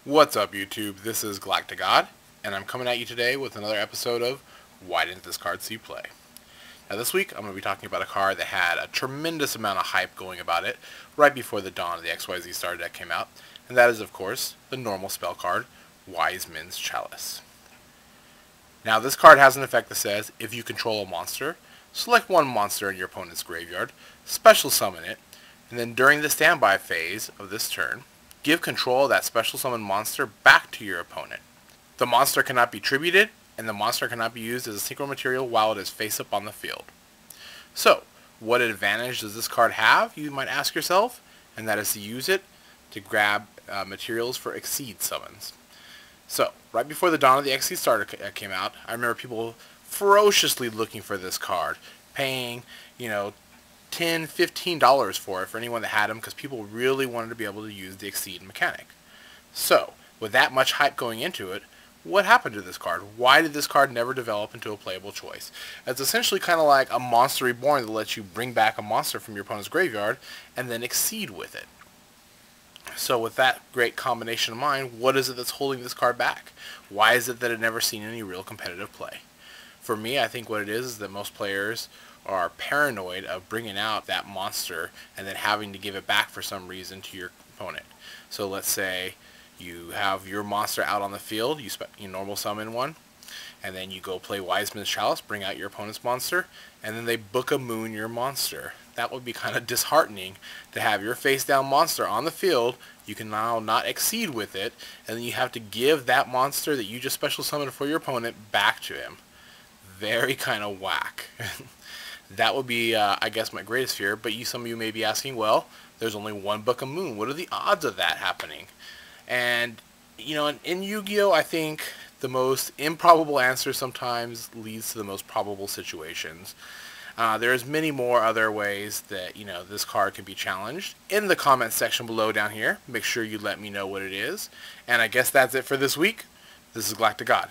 What's up, YouTube? This is God, and I'm coming at you today with another episode of Why Didn't This Card See Play? Now this week, I'm going to be talking about a card that had a tremendous amount of hype going about it right before the dawn of the XYZ starter deck came out, and that is, of course, the normal spell card, Wiseman's Chalice. Now this card has an effect that says, if you control a monster, select one monster in your opponent's graveyard, special summon it, and then during the standby phase of this turn, give control of that special summon monster back to your opponent. The monster cannot be tributed, and the monster cannot be used as a synchro material while it is face up on the field. So, what advantage does this card have, you might ask yourself, and that is to use it to grab materials for Exceed summons. So, right before the dawn of the Exceed starter came out, I remember people ferociously looking for this card, paying, $10, $15 for it for anyone that had them because people really wanted to be able to use the Exceed mechanic. So, with that much hype going into it, what happened to this card? Why did this card never develop into a playable choice? It's essentially kind of like a Monster Reborn that lets you bring back a monster from your opponent's graveyard and then Exceed with it. So with that great combination in mind, what is it that's holding this card back? Why is it that it never seen any real competitive play? For me, I think what it is that most players are paranoid of bringing out that monster and then having to give it back for some reason to your opponent. So let's say you have your monster out on the field, you normal summon one, and then you go play Wiseman's Chalice, bring out your opponent's monster, and then they book a moon your monster. That would be kind of disheartening to have your face down monster on the field. You can now not Exceed with it, and then you have to give that monster that you just special summoned for your opponent back to him. Very kind of whack. That would be, I guess, my greatest fear, but some of you may be asking, well, there's only one book of moon. What are the odds of that happening? And, in Yu-Gi-Oh!, I think the most improbable answer sometimes leads to the most probable situations. There's many more other ways that, this card can be challenged. In the comment section below down here, make sure you let me know what it is. And I guess that's it for this week. This is God.